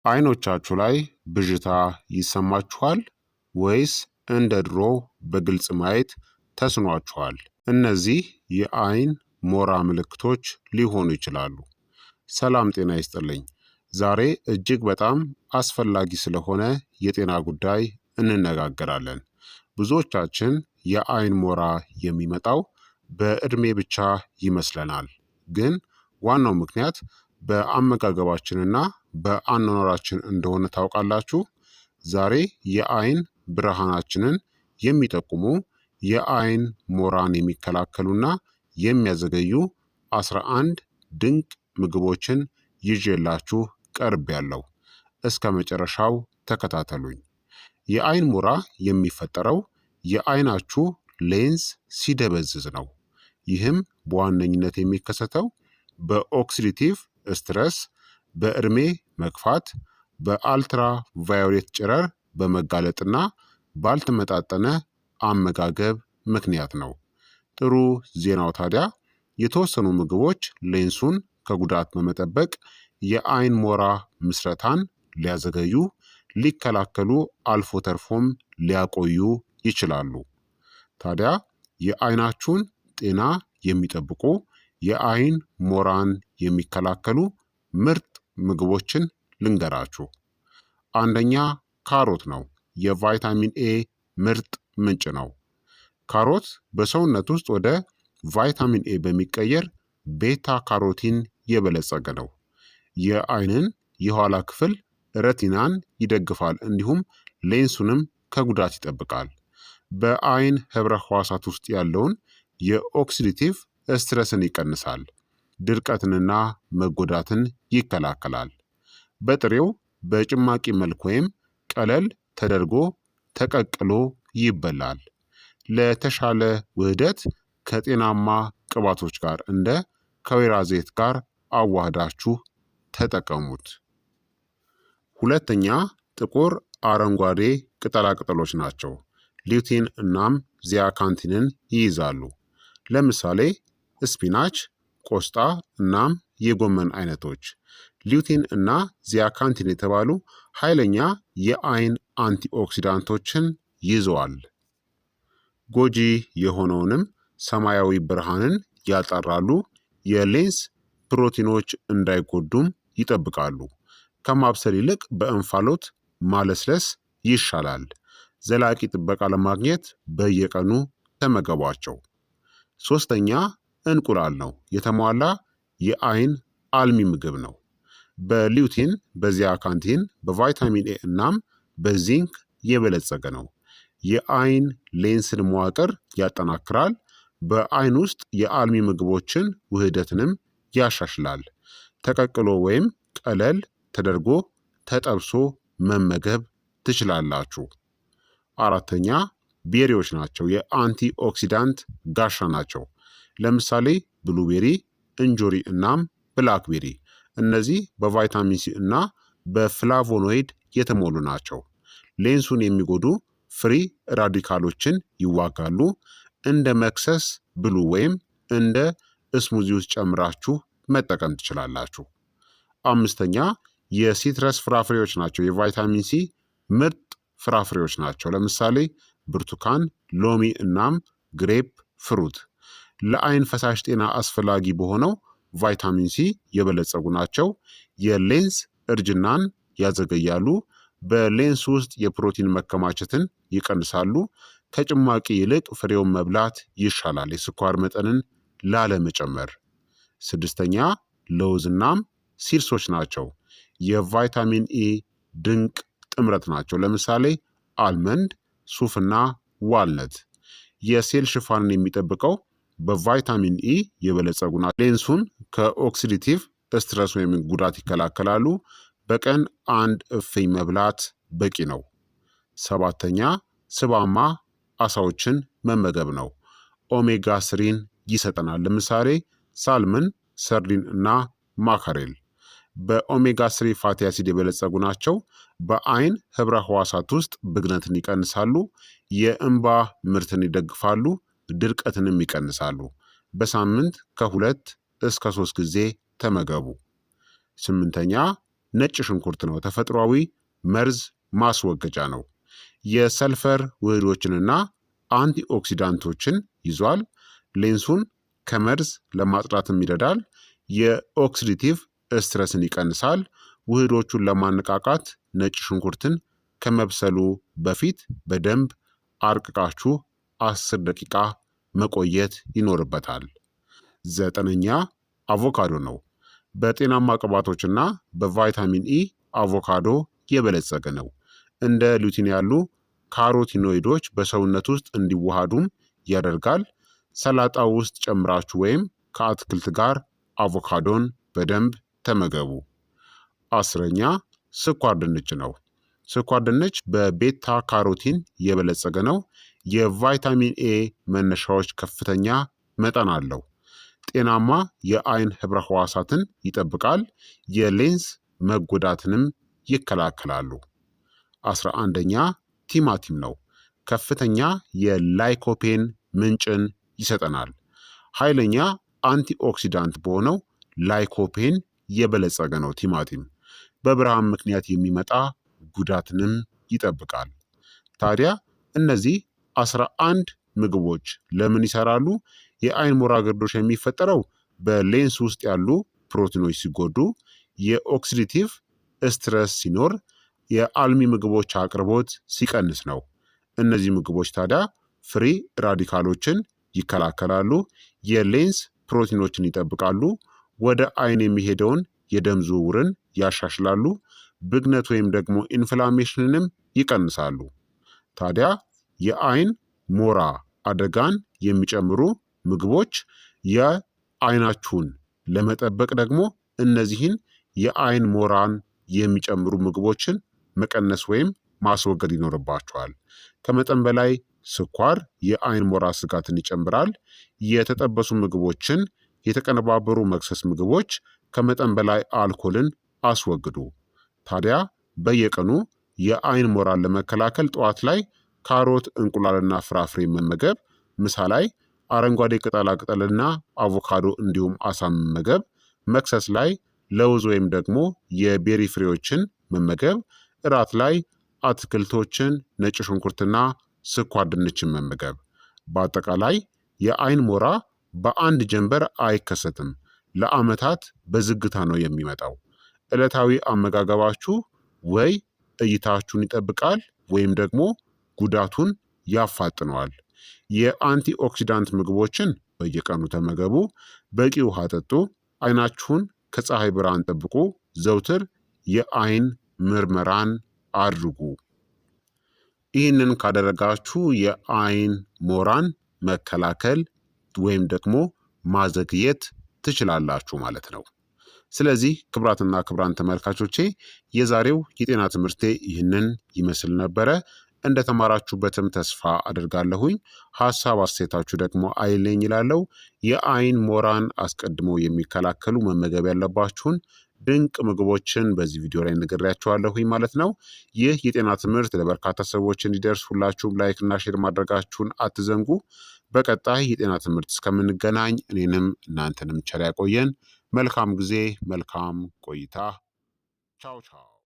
አይኖቻችሁ ላይ ብዥታ ይሰማችኋል ወይስ እንደ ድሮው በግልጽ ማየት ተስኗችኋል? እነዚህ የአይን ሞራ ምልክቶች ሊሆኑ ይችላሉ። ሰላም ጤና ይስጥልኝ። ዛሬ እጅግ በጣም አስፈላጊ ስለሆነ የጤና ጉዳይ እንነጋገራለን። ብዙዎቻችን የአይን ሞራ የሚመጣው በዕድሜ ብቻ ይመስለናል፣ ግን ዋናው ምክንያት በአመጋገባችንና በአኗኗራችን እንደሆነ ታውቃላችሁ። ዛሬ የአይን ብርሃናችንን የሚጠቁሙ የአይን ሞራን የሚከላከሉና የሚያዘገዩ 11 ድንቅ ምግቦችን ይዤላችሁ ቀርቤያለሁ። እስከ መጨረሻው ተከታተሉኝ። የአይን ሞራ የሚፈጠረው የአይናችሁ ሌንስ ሲደበዝዝ ነው። ይህም በዋነኝነት የሚከሰተው በኦክሲዲቲቭ ስትረስ፣ በዕድሜ መግፋት፣ በአልትራ ቫዮሌት ጨረር በመጋለጥና ባልተመጣጠነ አመጋገብ ምክንያት ነው። ጥሩ ዜናው ታዲያ የተወሰኑ ምግቦች ሌንሱን ከጉዳት በመጠበቅ የአይን ሞራ ምስረታን ሊያዘገዩ፣ ሊከላከሉ፣ አልፎ ተርፎም ሊያቆዩ ይችላሉ። ታዲያ የአይናችሁን ጤና የሚጠብቁ የአይን ሞራን የሚከላከሉ ምርጥ ምግቦችን ልንገራችሁ። አንደኛ ካሮት ነው። የቫይታሚን ኤ ምርጥ ምንጭ ነው። ካሮት በሰውነት ውስጥ ወደ ቫይታሚን ኤ በሚቀየር ቤታ ካሮቲን የበለጸገ ነው። የአይንን የኋላ ክፍል ረቲናን ይደግፋል፣ እንዲሁም ሌንሱንም ከጉዳት ይጠብቃል። በአይን ህብረ ህዋሳት ውስጥ ያለውን የኦክሲዲቲቭ ስትረስን ይቀንሳል፣ ድርቀትንና መጎዳትን ይከላከላል። በጥሬው በጭማቂ መልክ ወይም ቀለል ተደርጎ ተቀቅሎ ይበላል። ለተሻለ ውህደት ከጤናማ ቅባቶች ጋር እንደ ከወይራ ዘይት ጋር አዋህዳችሁ ተጠቀሙት። ሁለተኛ ጥቁር አረንጓዴ ቅጠላቅጠሎች ናቸው። ሊዩቲን እናም ዚያካንቲንን ይይዛሉ። ለምሳሌ ስፒናች፣ ቆስጣ እናም የጎመን አይነቶች ሊዩቲን እና ዚያካንቲን የተባሉ ኃይለኛ የአይን አንቲኦክሲዳንቶችን ይዘዋል። ጎጂ የሆነውንም ሰማያዊ ብርሃንን ያጠራሉ፣ የሌንስ ፕሮቲኖች እንዳይጎዱም ይጠብቃሉ። ከማብሰል ይልቅ በእንፋሎት ማለስለስ ይሻላል። ዘላቂ ጥበቃ ለማግኘት በየቀኑ ተመገቧቸው። ሶስተኛ እንቁላል ነው። የተሟላ የአይን አልሚ ምግብ ነው። በሊዩቲን፣ በዚያካንቲን፣ በቫይታሚን ኤ እናም በዚንክ የበለጸገ ነው። የአይን ሌንስን መዋቅር ያጠናክራል። በአይን ውስጥ የአልሚ ምግቦችን ውህደትንም ያሻሽላል። ተቀቅሎ ወይም ቀለል ተደርጎ ተጠብሶ መመገብ ትችላላችሁ። አራተኛ ቤሪዎች ናቸው። የአንቲ ኦክሲዳንት ጋሻ ናቸው። ለምሳሌ ብሉቤሪ፣ እንጆሪ እናም ብላክቤሪ። እነዚህ በቫይታሚን ሲ እና በፍላቮኖይድ የተሞሉ ናቸው። ሌንሱን የሚጎዱ ፍሪ ራዲካሎችን ይዋጋሉ። እንደ መክሰስ ብሉ ወይም እንደ እስሙዚ ውስጥ ጨምራችሁ መጠቀም ትችላላችሁ። አምስተኛ የሲትረስ ፍራፍሬዎች ናቸው። የቫይታሚን ሲ ምርጥ ፍራፍሬዎች ናቸው። ለምሳሌ ብርቱካን፣ ሎሚ እናም ግሬፕ ፍሩት። ለአይን ፈሳሽ ጤና አስፈላጊ በሆነው ቫይታሚን ሲ የበለጸጉ ናቸው። የሌንስ እርጅናን ያዘገያሉ። በሌንስ ውስጥ የፕሮቲን መከማቸትን ይቀንሳሉ። ከጭማቂ ይልቅ ፍሬውን መብላት ይሻላል፣ የስኳር መጠንን ላለመጨመር። ስድስተኛ ለውዝ እናም ሲርሶች ናቸው። የቫይታሚን ኢ ድንቅ ጥምረት ናቸው። ለምሳሌ አልመንድ፣ ሱፍና ዋልነት። የሴል ሽፋንን የሚጠብቀው በቫይታሚን ኢ የበለጸጉ ናቸው። ሌንሱን ከኦክሲዲቲቭ ስትረስ ወይም ጉዳት ይከላከላሉ። በቀን አንድ እፍኝ መብላት በቂ ነው። ሰባተኛ ስባማ አሳዎችን መመገብ ነው። ኦሜጋ ስሪን ይሰጠናል። ለምሳሌ ሳልመን፣ ሰርዲን እና ማካሬል በኦሜጋ ስሪ ፋቲ አሲድ የበለጸጉ ናቸው። በአይን ህብረ ህዋሳት ውስጥ ብግነትን ይቀንሳሉ። የእንባ ምርትን ይደግፋሉ። ድርቀትንም ይቀንሳሉ። በሳምንት ከ2 እስከ 3 ጊዜ ተመገቡ። ስምንተኛ ነጭ ሽንኩርት ነው። ተፈጥሯዊ መርዝ ማስወገጃ ነው። የሰልፈር ውህዶችንና አንቲኦክሲዳንቶችን ይዟል። ሌንሱን ከመርዝ ለማጽዳትም ይረዳል። የኦክሲዲቲቭ ስትረስን ይቀንሳል። ውህዶቹን ለማነቃቃት ነጭ ሽንኩርትን ከመብሰሉ በፊት በደንብ አርቅቃችሁ 10 ደቂቃ መቆየት ይኖርበታል። 9ኛ አቮካዶ ነው። በጤናማ ቅባቶችና በቫይታሚን ኢ አቮካዶ የበለጸገ ነው። እንደ ሉቲን ያሉ ካሮቲኖይዶች በሰውነት ውስጥ እንዲዋሃዱም ያደርጋል። ሰላጣ ውስጥ ጨምራችሁ ወይም ከአትክልት ጋር አቮካዶን በደንብ ተመገቡ። 10ኛ ስኳር ድንች ነው። ስኳር ድንች በቤታ ካሮቲን የበለጸገ ነው። የቫይታሚን ኤ መነሻዎች ከፍተኛ መጠን አለው። ጤናማ የአይን ህብረ ህዋሳትን ይጠብቃል። የሌንስ መጎዳትንም ይከላከላሉ። 11ኛ ቲማቲም ነው። ከፍተኛ የላይኮፔን ምንጭን ይሰጠናል። ኃይለኛ አንቲኦክሲዳንት በሆነው ላይኮፔን የበለጸገ ነው ቲማቲም። በብርሃን ምክንያት የሚመጣ ጉዳትንም ይጠብቃል። ታዲያ እነዚህ 11 ምግቦች ለምን ይሰራሉ? የአይን ሞራ ግርዶሽ የሚፈጠረው በሌንስ ውስጥ ያሉ ፕሮቲኖች ሲጎዱ፣ የኦክሲዲቲቭ ስትረስ ሲኖር፣ የአልሚ ምግቦች አቅርቦት ሲቀንስ ነው። እነዚህ ምግቦች ታዲያ ፍሪ ራዲካሎችን ይከላከላሉ፣ የሌንስ ፕሮቲኖችን ይጠብቃሉ፣ ወደ አይን የሚሄደውን የደም ዝውውርን ያሻሽላሉ፣ ብግነት ወይም ደግሞ ኢንፍላሜሽንንም ይቀንሳሉ። ታዲያ የአይን ሞራ አደጋን የሚጨምሩ ምግቦች የአይናችሁን ለመጠበቅ ደግሞ እነዚህን የአይን ሞራን የሚጨምሩ ምግቦችን መቀነስ ወይም ማስወገድ ይኖርባቸዋል። ከመጠን በላይ ስኳር የአይን ሞራ ስጋትን ይጨምራል። የተጠበሱ ምግቦችን፣ የተቀነባበሩ መክሰስ ምግቦች፣ ከመጠን በላይ አልኮልን አስወግዱ። ታዲያ በየቀኑ የአይን ሞራን ለመከላከል ጠዋት ላይ ካሮት፣ እንቁላልና ፍራፍሬ መመገብ፣ ምሳ ላይ አረንጓዴ ቅጠላቅጠልና አቮካዶ እንዲሁም አሳ መመገብ፣ መክሰስ ላይ ለውዝ ወይም ደግሞ የቤሪ ፍሬዎችን መመገብ፣ እራት ላይ አትክልቶችን፣ ነጭ ሽንኩርትና ስኳር ድንችን መመገብ። በአጠቃላይ የአይን ሞራ በአንድ ጀንበር አይከሰትም። ለዓመታት በዝግታ ነው የሚመጣው። ዕለታዊ አመጋገባችሁ ወይ እይታችሁን ይጠብቃል ወይም ደግሞ ጉዳቱን ያፋጥነዋል። የአንቲኦክሲዳንት ምግቦችን በየቀኑ ተመገቡ። በቂ ውሃ ጠጡ። አይናችሁን ከፀሐይ ብርሃን ጠብቁ። ዘውትር የአይን ምርመራን አድርጉ። ይህንን ካደረጋችሁ የአይን ሞራን መከላከል ወይም ደግሞ ማዘግየት ትችላላችሁ ማለት ነው። ስለዚህ ክቡራትና ክቡራን ተመልካቾቼ የዛሬው የጤና ትምህርቴ ይህንን ይመስል ነበረ። እንደተማራችሁበትም ተስፋ አድርጋለሁኝ። ሀሳብ አስተያየታችሁ ደግሞ አይለኝ ይላለው። የአይን ሞራን አስቀድመው የሚከላከሉ መመገብ ያለባችሁን ድንቅ ምግቦችን በዚህ ቪዲዮ ላይ ነግሬያችኋለሁኝ ማለት ነው። ይህ የጤና ትምህርት ለበርካታ ሰዎች እንዲደርስ ሁላችሁም ላይክ እና ሼር ማድረጋችሁን አትዘንጉ። በቀጣይ የጤና ትምህርት እስከምንገናኝ እኔንም እናንተንም ቸር ያቆየን። መልካም ጊዜ፣ መልካም ቆይታ። ቻው ቻው።